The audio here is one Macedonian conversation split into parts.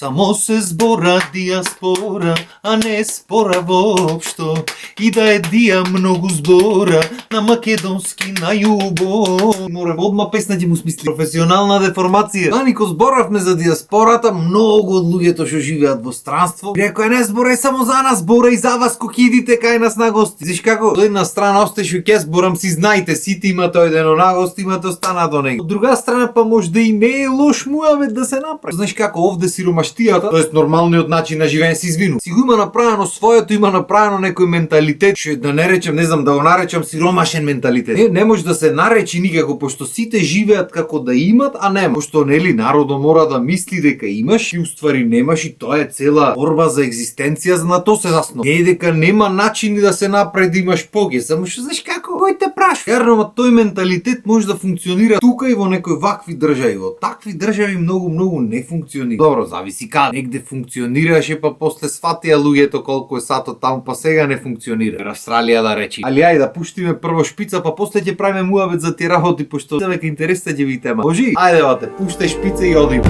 Само се збора диаспора, а не спора воопшто. И да е дија многу збора, на македонски најубо. Море одма песна ќе му смисли. Професионална деформација. Данико зборавме за диаспората, многу од луѓето што живеат во странство. Рекој не збора само за нас, збора и за вас кога идите кај нас на гости. Знаеш како? Од една страна остеш ќе зборам, си знаете, сите имате одено на гости, имате остана до него. Од друга страна па може да и не е лош муавет да се направи. Знаеш како овде сиромаштијата, тоест нормалниот начин на живење се извину. Си го има направено своето, има направено некој менталитет, што да не речем, не знам, да го наречам сиромашен менталитет. Не може да се наречи никако, пошто сите живеат како да имат, а нема. Пошто нели народот мора да мисли дека имаш и уствари немаш, и тоа е цела борба за екзистенција, за на тоа се заснова. Не е дека нема начини да се направи да имаш поге, само што знаеш како, кој те праша. Верно, ама тој менталитет може да функционира тука и во некои вакви држави. Во такви држави многу не функционира. Добро, зависи каде. Негде функционираше, па после сватија луѓето колку е сатот таму, па сега не функционира. Австралија да речи. Али ајде да пуштиме прво шпица, па после ќе правиме муавет за тие работи, пошто дека интересите ќе ви тема. Божи, ајде бате, пуштај шпица и одиме.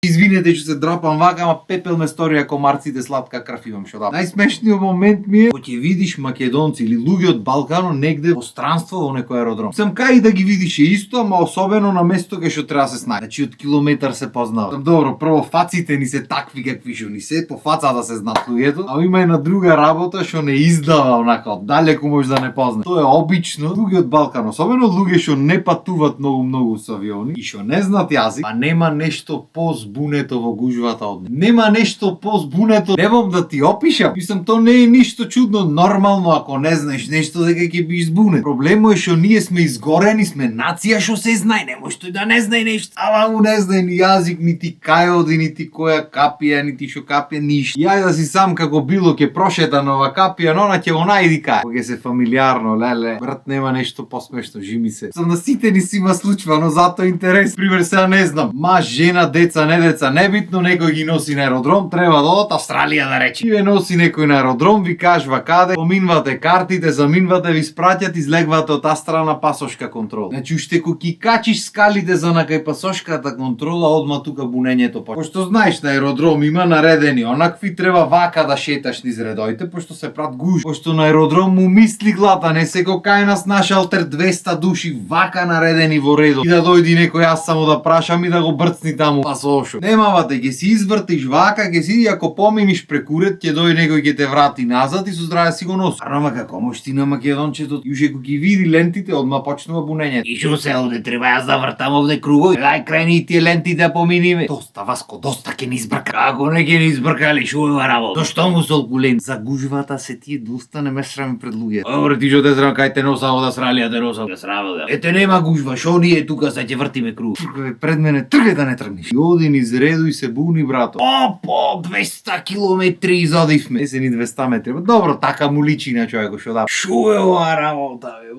Извинете што се драпам вака, ама пепел ме стори ако комарците сладка крв имам што да. Најсмешниот момент ми е кога ќе видиш македонци или луѓе од Балканот негде во странство во некој аеродром. Сам кај да ги видиш е исто, ама особено на место кај што треба да се снајде. Значи од километар се познава. Добро, прво фаците ни се такви какви што ни се, по фацата се знаат луѓето, а има и на друга работа што не издава онака далеку може да не позна. Тоа е обично луѓе од Балкан, особено луѓе што не патуваат многу со авиони и што не знаат јазик, а нема нешто збунето во гужвата од него. Нема нешто позбунето. Немам да ти опишам. Мислам, то не е ништо чудно, нормално ако не знаеш нешто дека ќе биш збунет. Проблемот е што ние сме изгорени, сме нација што се знае, не може тој да не знае нешто. Ама му не знае ни јазик, нити кај оди, нити која капија, нити што капија, ништо. Јај да си сам како било ќе прошета нова капија, но она ќе го најди кај. Кога се фамилиарно, леле, брат, нема нешто посмешно, жими се. Сам на сите ни си има случува, но затоа интерес. Пример сега не знам, маж, жена, деца, не деца, небитно, некој ги носи на аеродром, треба да одат Австралија да речи. Ви носи некој на аеродром, ви кажува каде, поминвате картите, заминвате, ви спраќат, излегвате од таа страна пасошка контрола. Значи уште кога ќе качиш скалите за на кај пасошката контрола, одма тука бунењето почна. Пошто знаеш на аеродром има наредени онакви, треба вака да шеташ низ редоите, пошто се прат гуж. Пошто на аеродром му мисли глата, не се кај нас на шалтер 200 души вака наредени во редот. И да дојди некој аз само да прашам и да го брцни таму пасошо. Немавате, ќе си извртиш вака, ќе си, ако поминиш прекурет, ќе дојде некој ќе те врати назад и со здраве си го носи. Ама како можеш ти на македончето, юже кога ги види лентите, одма почнува бунењето. И шо се овде треба јас да вртам овде кругови? Дај крајни тие ленти да поминиме. Доста, Васко, доста ќе ни избрка. Ако не ќе ни избркали, шо е работа? То што му солку лент? За гужвата се тие доста не ме срами пред луѓето. Добре, ти што те срам кај те носа од Австралија, те носа од Австралија. Ете нема гужва, шо ние тука се ќе вртиме круг. Пред мене тргај да не тргнеш. И оди низ реду и се буни брато. По 200 километри изодивме. Не се ни 200 метри. Добро, така му личи на човекот што да. Шо е ова работа бе?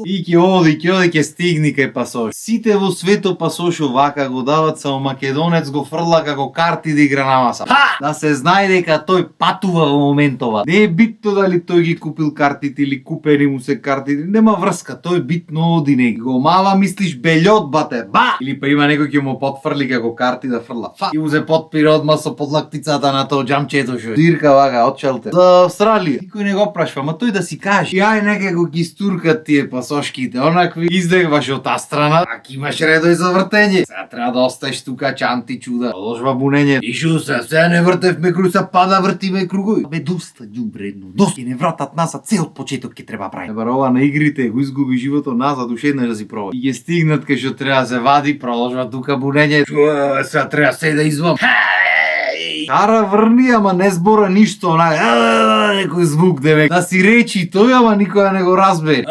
И ќе оди, ќе стигни кај пасош. Сите во свето пасошо вака го дават, само македонец го фрла како карти да игра на маса. Да се знае дека тој патува во моментова. Не е битно дали тој ги купил картите или купени му се картите, нема врска, тој битно оди неги. Го мава мислиш белјот бате. Ба! Или па има некој ќе му потфрли како карти да фрла. И му се потпира одма со подлактицата на тоа џамчето шо. Дирка вака од шелтер. За Австралија. Никој не го прашва, ама тој да си каже. Јај нека го ги стуркат тие пасошките, онакви излегваш од таа страна, ако имаш редој за вртење. Сега треба да остаеш тука чанти чуда. Одложва бунење. И шо сега не вртевме круг, са пада вртиме кругови. Абе доста џубредно. Доста не вратат назад, цел почеток ќе треба прави. Ова на игрите го изгуби животот назад, уште еднаш да си проба. И ќе стигнат кај што треба да се вади, продолжува тука бунење. Сега треба се да извам. Кара врни, ама не збора ништо, некој звук девек. Да си речи тој, ама никоја не го разбери.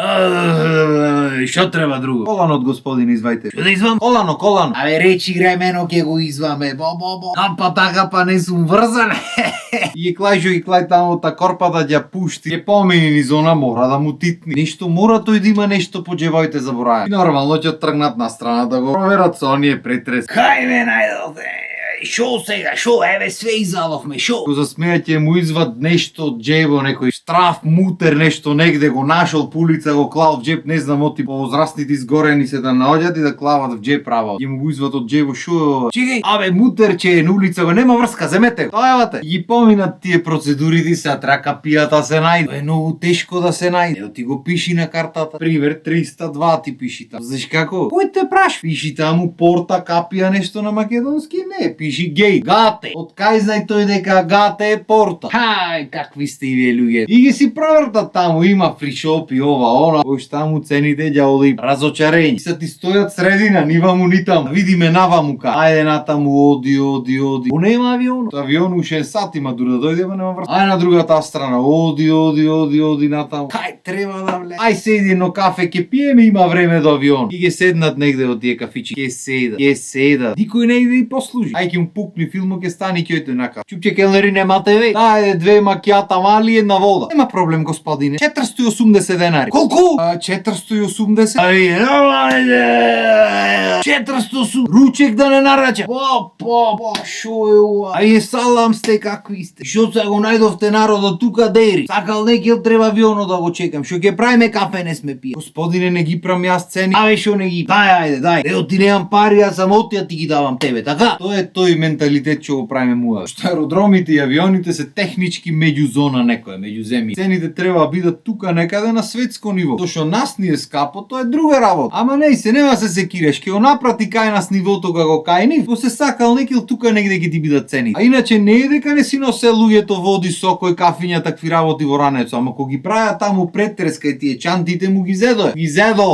Шо треба друго? Коланот, господин, извајте. Шо да извам? Колано. Абе речи гремено ќе го изваме. Бо. Па така па не сум врзан. И клај таму та корпата ќе пушти. Ќе помини низ она, мора да му титни. Нешто мора тој да има нешто по џевоите забораја. И нормално ќе тргнат на страна да го проверат со оние претрес. Кај ме најдовте? шо сега, шо, еве све иззадовме, шо? Го засмеја ќе му извад нешто од џебо, некој штраф, мутер, нешто негде го нашол по улица, го клал в џеб, не знам, оти повозрастните изгорени се да наоѓат и да клават в џеб право. Ќе му го извад од џебо, шо? Чекај, абе мутерче на улица, го нема врска, земете го. Тојавате. И ги поминат тие процедурите, се трака пијата се најде. Е многу тешко да се најде. Ево ти го пиши на картата. Пример 302 ти пиши таму. Знаеш како? Кој те праш? Пиши таму порта, капија нешто на македонски? Не, пиши гей. Гате. Од кај знај тој дека гате е порта? Хај, какви сте и вие луѓе. И ги си провртат таму, има фришопи, ова, она. Кој таму цените ѓаволи разочарење. И са ти стојат средина, ни ваму ни таму. Видиме наваму ка. Ајде натаму, оди. О, нема авион. Авион ушен сат има дури да дојде, ама нема врска. Ајде на другата страна, оди натаму. Хај, треба да влезе. Ај седи едно кафе, ке пиеме, има време до авион. И ге седнат негде од тие кафичи. Ке седат. Никој не иде и послужи. Ај ке му пукни филмо, ке стани ке ојте нака. Чупче келнери нема ТВ. Дајде 2 макијата мали, една вода. Нема проблем, господине. 480 денари. Колку? 480. Ај, 480. Ручек да не нарача. Шо е ова? Ај, салам сте, какви сте? Шо се го најдовте народот тука дери? Сакал некел треба авионот да го чекам. Шо ќе правиме кафе не сме пие. Господине, не ги прам јас цени. Абе, шо не ги? Дај. Ео ти немам пари, јас сам отија ти ги давам тебе, така? Тоа е тој менталитет што го правиме муа. Што аеродромите и авионите се технички меѓузона некоја, меѓуземји. Цените треба да бидат тука некаде на светско ниво. Тоа што нас ни е скапо, тоа е друга работа. Ама не се нема се секиреш, ќе го напрати кај нас нивото како кај нив. По се сакал некил тука негде ќе ти бидат цени. А иначе не е дека не си носе луѓето води, сокој, кафиња, такви работи во ранецо, ама кога ги прават таму претреска и тие чантите му ги зедо.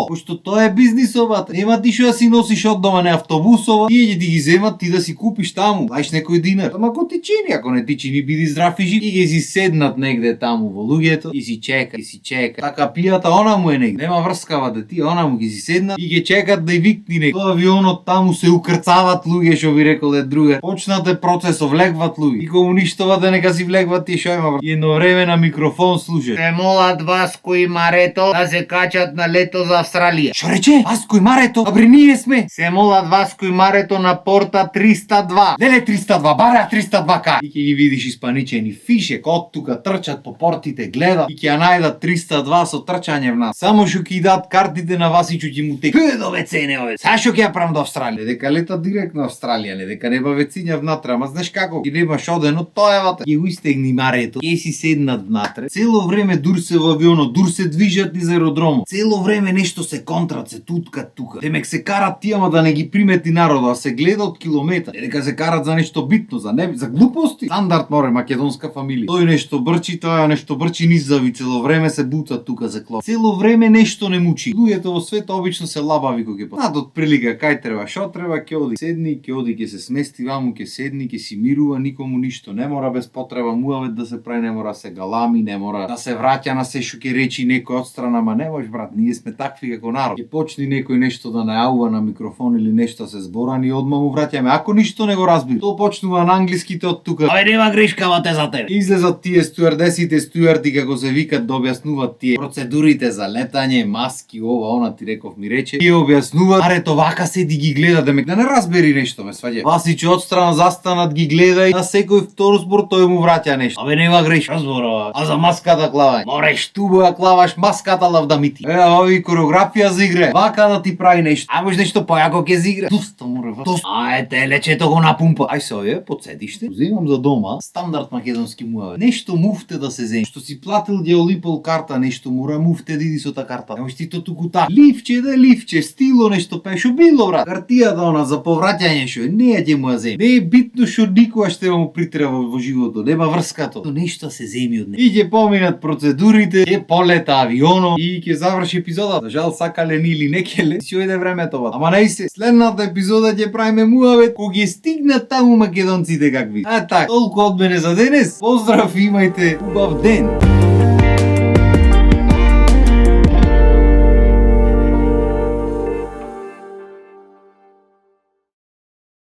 Пошто тоа е бизнисовата. Нема ти што да си носиш од дома, не автобусова, тие ќе ти ги земат ти да си купиш таму. Дајш некој динар. Ама ако ти чини, ако не ти чини, биди здрав и жив. И ги си седнат негде таму во луѓето и си чека. Така пијата она му е негде. Нема врскава да ти, она му ги си седнат и ги чекат да ја викни некој. Тоа авионот таму се укрцават луѓе, што би рекол е друга. Почнате процесов, влегват луѓе. И кога уништувате, нека си влегват тие што има. И едно време на микрофон слуша. Се молат Васко и Марето да се качат на лето за Австралија. Што рече? Васко и Марето? Абре ние сме. Се молат Васко и Марето на порта 302. Деле 302, бара 302 ка. И ќе ги видиш испаничени фишек од тука трчат по портите, гледа и ќе ја најдат 302 со трчање в нас. Само што ќе дадат картите на Васичу ќе му тек. До вецене ове. Сашо ќе ја правам до Австралија. Дека лета директно Австралија, не дека нема вециња внатре, ама знаеш како? Ќе немаш одено тоевате. Ќе го истегни Марето. Ќе си седнат внатре. Цело време дур се во авионот, дур се движат низ аеродромот. Цело време нешто се контрат, се туткат тука. Демек се карат тие, ама да не ги примети народот, а се гледа од километар. Дека се карат за нешто битно, за глупости. Стандард море македонска фамилија. Тој нешто брчи, тоа нешто брчи низави, цело време се буцат тука за клоп. Цело време нешто не мучи. Луѓето во светот обично се лабави кога ќе пат од прилика кај треба, што треба, ќе оди. Седни, ќе се смести ваму, ќе седни, ќе си мирува, никому ништо не мора без потреба муавет да се прави, не мора се галами, не мора да се враќа на се што ќе речи некој од страна, ама не можеш брат, ние сме такви како народ. Ќе почни некој нешто да најавува на микрофон или нешто се збора, ние одма му враќаме. Ако ништо не го разбира, то почнува на англиските од тука. Абе нема грешка вате за тебе. Излезат тие стюардесите, стюарди како се викат да објаснуваат тие процедурите за летање, маски, ова, она ти реков ми рече. И објаснуваат, арето вака седи ги гледа демек да не разбери нешто, ме сваѓа. Васич одстрана застанат ги гледа и на секој втор збор тој му враќа нешто. Абе нема грешка зборова. А за маската клавање. Мореш тубо ја клаваш маската лавдамити. Ови коreografија за игре. Вака да ти прави нешто. А може нешто појако ќе за игра. Доста море. Ајде лечето го напумпа. Ај се овие подседиште. Земам за дома стандард македонски муаве. Нешто муфте да се земи. Што си платил ѓеолипол карта, нешто мора муфте да иди со та карта. Немош ти то туку та. Ливче, стило нешто пешо било брат. Картијата она за повраќање што не ја ќе му ја земи. Не е битно што никогаш ќе му притреба во животот. Нема врскато. То нешто се земи од него. И ќе поминат процедурите, ќе полета авионот и ќе заврши епизодата. Жал сакале ни или не келе, си ојде времето. Ама најсе, следната епизода ќе правиме муавет кога ќе стигнат таму македонците какви. А така, толку од мене за денес. Поздрав, имајте убав ден.